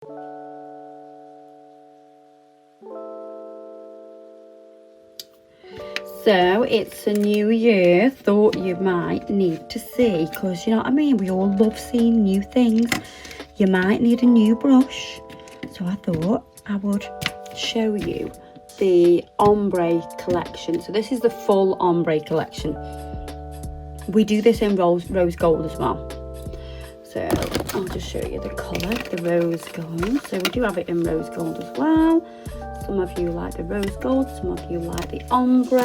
So it's a new year, thought you might need to see, because you know what I mean, we all love seeing new things. You might need a new brush, so I thought I would show you the ombre collection. So this is the full ombre collection. We do this in rose gold as well. So I'll just show you the colour, the rose gold. So we do have it in rose gold as well. Some of you like the rose gold, some of you like the ombre.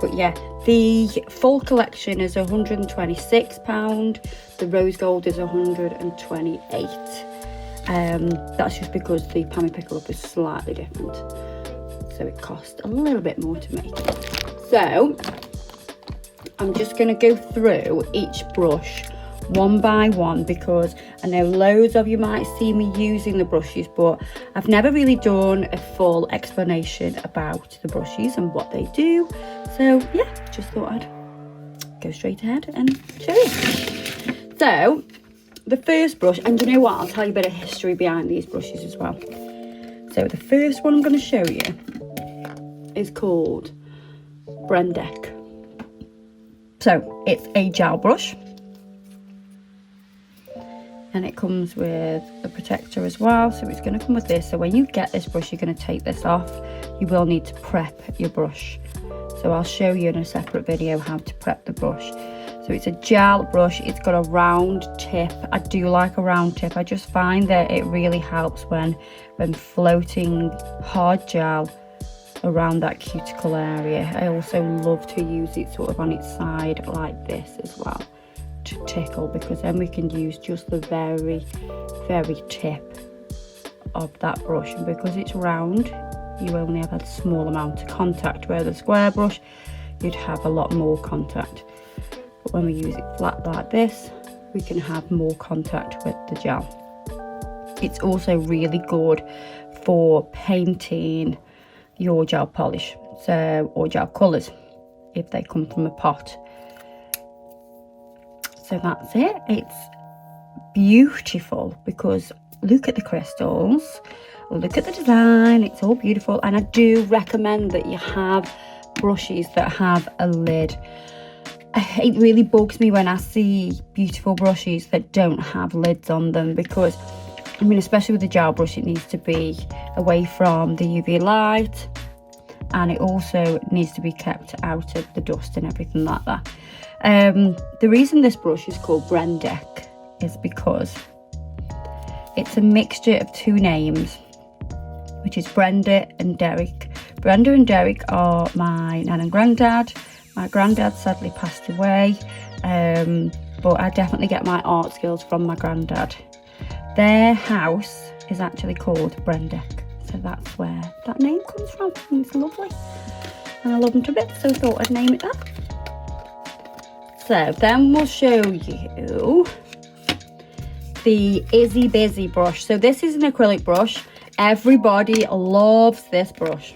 But yeah, the full collection is £126. The rose gold is £128. That's just because the Pammy Pickle Up is slightly different. So it costs a little bit more to make. So I'm just going to go through each brush one by one, because I know loads of you might see me using the brushes, but I've never really done a full explanation about the brushes and what they do. So yeah, just thought I'd go straight ahead and show you. So the first brush, and you know what, I'll tell you a bit of history behind these brushes as well. So the first one I'm going to show you is called Brendeck. So it's a gel brush, and it comes with a protector as well. So it's going to come with this. So when you get this brush, you're going to take this off. You will need to prep your brush. So I'll show you in a separate video how to prep the brush. So it's a gel brush. It's got a round tip. I do like a round tip. I just find that it really helps when floating hard gel around that cuticle area. I also love to use it sort of on its side like this as well, to tickle, because then we can use just the very tip of that brush, and because it's round you only have a small amount of contact, where the square brush you'd have a lot more contact. But when we use it flat like this, we can have more contact with the gel. It's also really good for painting your gel polish, so, or gel colours if they come from a pot. So that's it. It's beautiful because look at the crystals, look at the design, it's all beautiful. And I do recommend that you have brushes that have a lid. It really bugs me when I see beautiful brushes that don't have lids on them, because I mean, especially with the gel brush, it needs to be away from the UV light, and it also needs to be kept out of the dust and everything like that. The reason this brush is called Brendeck is because it's a mixture of two names, which is Brenda and Derek. Brenda and Derek are my nan and granddad. My granddad sadly passed away, but I definitely get my art skills from my granddad. Their house is actually called Brendeck, so that's where that name comes from, and it's lovely. And I love them to bits, so I thought I'd name it that. So then we'll show you the Izzy Busy brush. So this is an acrylic brush. Everybody loves this brush.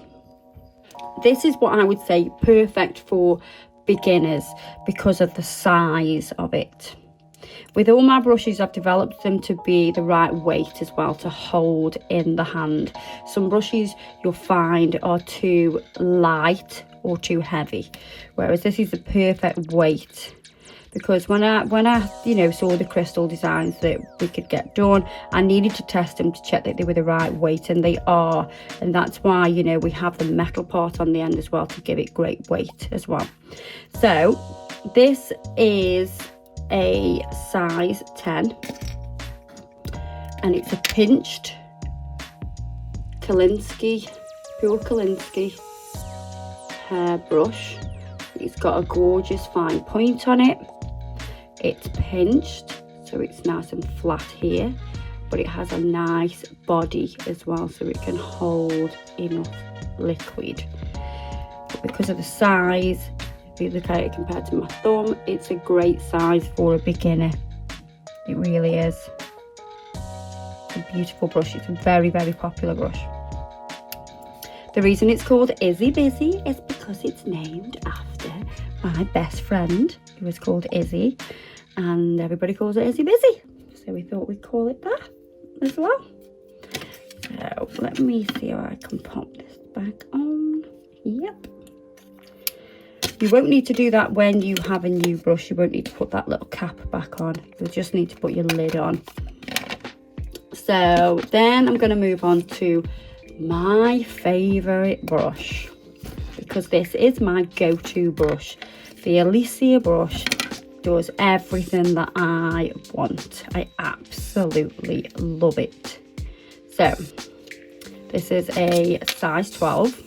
This is what I would say perfect for beginners because of the size of it. With all my brushes, I've developed them to be the right weight as well, to hold in the hand. Some brushes you'll find are too light or too heavy, whereas this is the perfect weight. Because when I saw the crystal designs that we could get done, I needed to test them to check that they were the right weight, and they are. And that's why, we have the metal part on the end as well to give it great weight as well. So this is a size 10, and it's a pinched pure Kolinsky hair brush. It's got a gorgeous fine point on it. It's pinched, so it's nice and flat here, but it has a nice body as well, so it can hold enough liquid. But because of the size, if you look at it compared to my thumb, it's a great size for a beginner. It really is. It's a beautiful brush. It's a very, very popular brush. The reason it's called Izzy Busy is because it's named after my best friend, who was called Izzy, and everybody calls it Izzy Busy. So we thought we'd call it that. as well. So let me see how I can pop this back on. Yep. You won't need to do that when you have a new brush. You won't need to put that little cap back on. You'll just need to put your lid on. So then I'm going to move on to my favourite brush, because this is my go-to brush. The Alicia brush does everything that I want. I absolutely love it. So this is a size 12,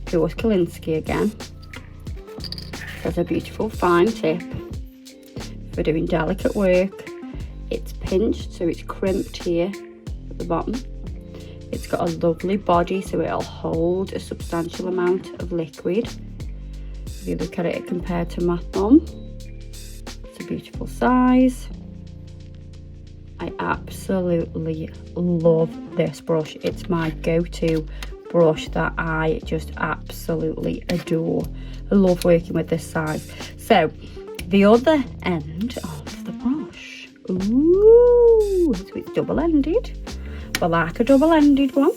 pure Kolinsky again. Has a beautiful fine tip for doing delicate work. It's pinched, so it's crimped here at the bottom. It's got a lovely body, so it'll hold a substantial amount of liquid. If you look at it compared to my thumb, it's a beautiful size. I absolutely love this brush. It's my go-to brush that I just absolutely adore. I love working with this size. So the other end of the brush, ooh, so it's double-ended. I like a double-ended one.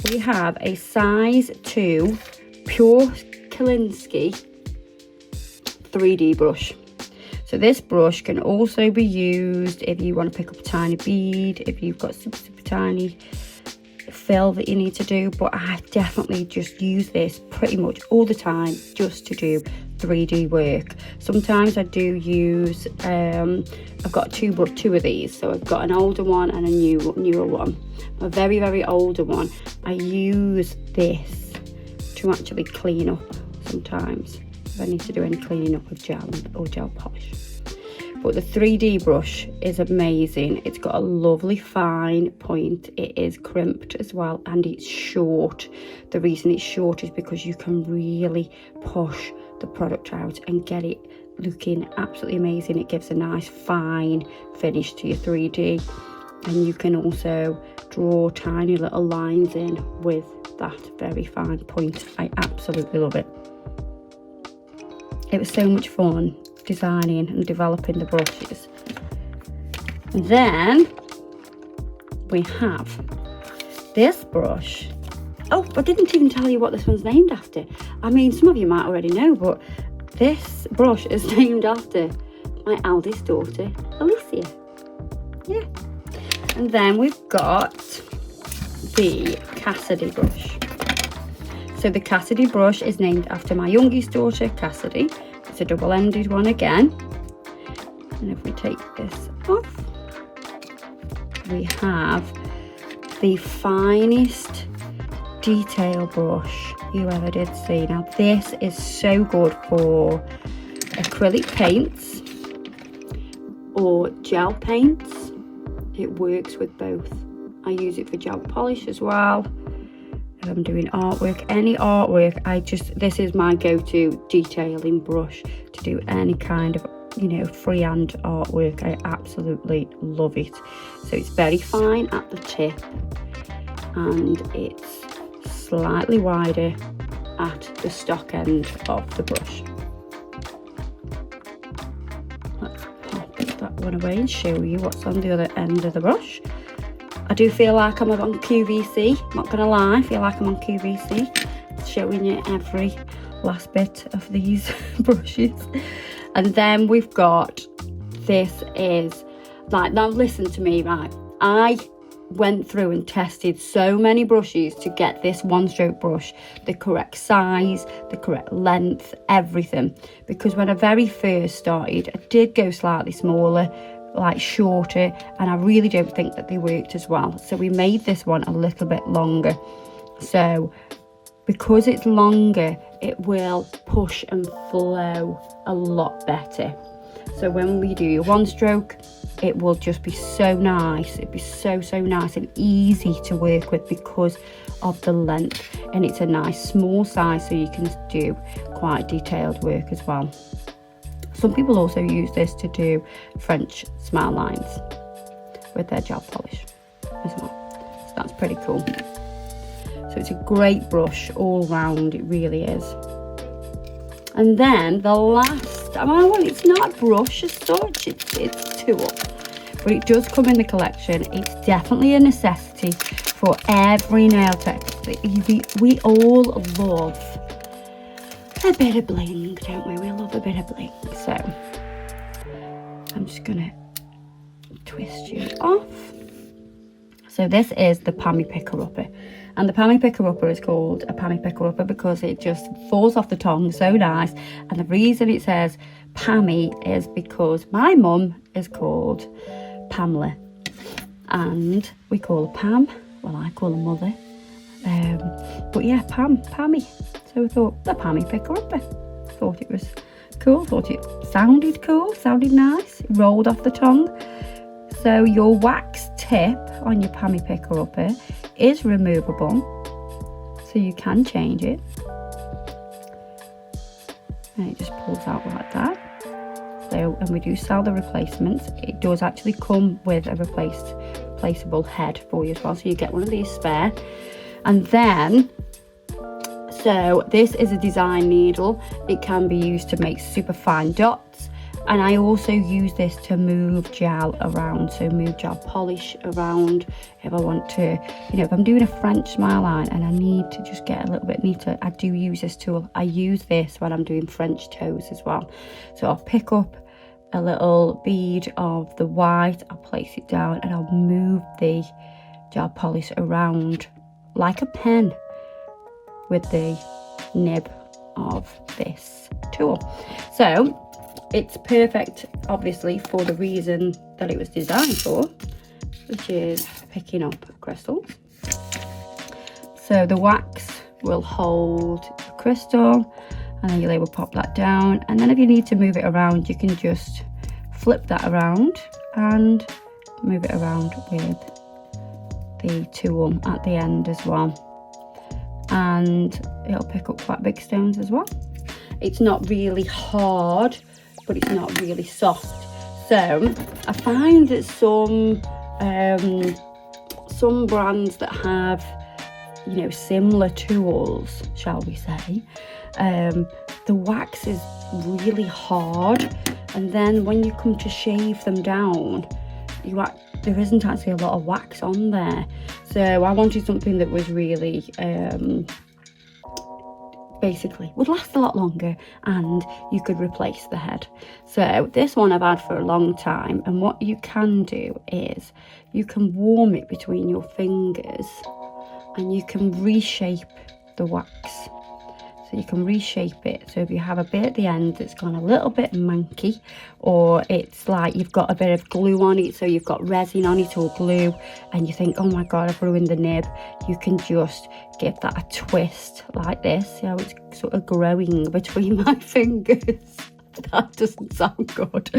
We have a size 2 pure Kolinsky 3D brush. So this brush can also be used if you want to pick up a tiny bead, if you've got super tiny fill that you need to do, but I definitely just use this pretty much all the time just to do 3D work. Sometimes I do use I've got two of these, so I've got an older one and a newer one. A very older one, I use this to actually clean up sometimes if I need to do any cleaning up with gel or gel polish. But the 3D brush is amazing. It's got a lovely fine point. It is crimped as well, and it's short. The reason it's short is because you can really push the product out and get it looking absolutely amazing. It gives a nice fine finish to your 3D, and you can also draw tiny little lines in with that very fine point. I absolutely love it. It was so much fun designing and developing the brushes. And then we have this brush. Oh, I didn't even tell you what this one's named after. I mean, some of you might already know, but this brush is named after my eldest daughter, Alicia. Yeah. And then we've got the Cassidy brush. So the Cassidy brush is named after my youngest daughter, Cassidy. It's a double-ended one again. And if we take this off, we have the finest detail brush you ever did see. Now this is so good for acrylic paints or gel paints. It works with both. I use it for gel polish as well. If I'm doing artwork, any artwork, this is my go-to detailing brush to do any kind of, freehand artwork. I absolutely love it. So it's very fine at the tip and it's slightly wider at the stock end of the brush. Let's pop that one away and show you what's on the other end of the brush. I do feel like I'm on QVC, not gonna lie, I feel like I'm on QVC, showing you every last bit of these brushes. And then we've got, this is, now listen to me, right, I went through and tested so many brushes to get this one stroke brush the correct size, the correct length, everything, because when I very first started, I did go slightly smaller, like shorter, and I really don't think that they worked as well. So we made this one a little bit longer. So because it's longer, it will push and flow a lot better. So when we do your one stroke, it will just be so nice. It'd be so nice and easy to work with because of the length, and it's a nice small size, so you can do quite detailed work as well. Some people also use this to do French smile lines with their gel polish as well. So that's pretty cool. So it's a great brush all round, it really is. And then the last, well, it's not a brush as such, it's a tool. but it does come in the collection. It's definitely a necessity for every nail tech. We all love a bit of bling, don't we? We love a bit of bling. So I'm just gonna twist you off. So this is the Pammy Picker-Upper, and the Pammy Picker-Upper is called a Pammy Picker-Upper because it just falls off the tongue so nice. And the reason it says Pammy is because my mum is called Pamela, and we call her Pam. Well, I call her Mother, but yeah, Pammy. So I thought the Pammy Picker-Upper. Thought it was cool. Thought it sounded cool. Sounded nice. It rolled off the tongue. So your wax tip on your Pammy Picker-Upper is removable, so you can change it, and it just pulls out like that. So, and we do sell the replacements. It does actually come with a replaceable head for you as well, so you get one of these spare. And then, so this is a design needle. It can be used to make super fine dots. And I also use this to move gel around, so move gel polish around if I want to, you know, if I'm doing a French smile line and I need to just get a little bit neater, I do use this tool. I use this when I'm doing French toes as well. So I'll pick up a little bead of the white, I'll place it down, and I'll move the gel polish around like a pen with the nib of this tool. So it's perfect, obviously, for the reason that it was designed for, which is picking up crystals. So the wax will hold the crystal, and then you'll able to pop that down. And then if you need to move it around, you can just flip that around and move it around with the tool at the end as well. And it'll pick up quite big stones as well. It's not really hard, but it's not really soft. So I find that some brands that have, you know, similar tools, shall we say, the wax is really hard, and then when you come to shave them down, there isn't actually a lot of wax on there. So I wanted something that was really basically would last a lot longer, and you could replace the head. So this one I've had for a long time, and what you can do is you can warm it between your fingers and you can reshape the wax. So you can reshape it. So if you have a bit at the end that's gone a little bit manky, or it's like you've got a bit of glue on it, so you've got resin on it or glue, and you think, oh my god, I've ruined the nib, you can just give that a twist like this. See how it's sort of growing between my fingers? That doesn't sound good.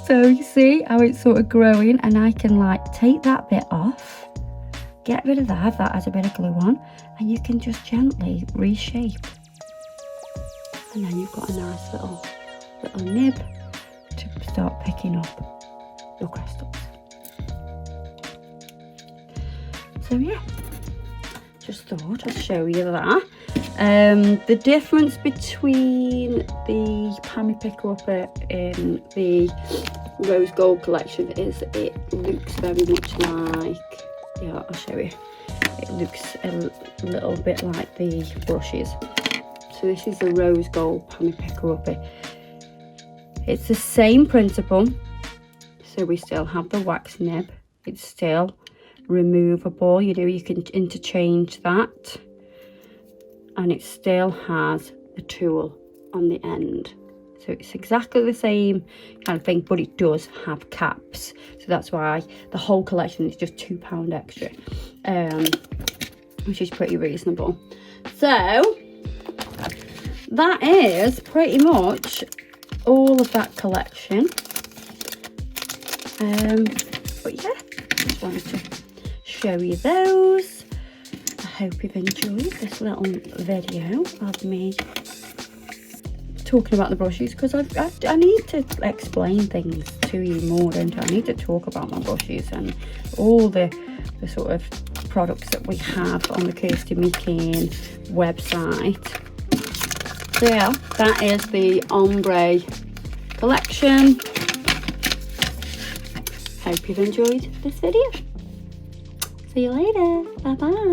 So you see how it's sort of growing, and I can like take that bit off, get rid of that if that has a bit of glue on, and you can just gently reshape. And then you've got a nice little nib to start picking up your crystals. So yeah, just thought I'd show you that. The difference between the Pammy Picker-Upper in the Rose Gold collection is it looks very much like, yeah, I'll show you. It looks a little bit like the brushes. So this is the Rose Gold Pammy Picker-Upper. It's the same principle. So we still have the wax nib. It's still removable. You know, you can interchange that. And it still has the tool on the end. So it's exactly the same kind of thing, but it does have caps. So that's why the whole collection is just £2 extra, which is pretty reasonable. So that is pretty much all of that collection. But yeah, just wanted to show you those. I hope you've enjoyed this little video of me talking about the brushes, because I need to explain things to you more, don't I? I need to talk about my brushes and all the sort of products that we have on the Kirsty Meakin website. So yeah, that is the ombre collection. hope you've enjoyed this video. See you later. Bye bye.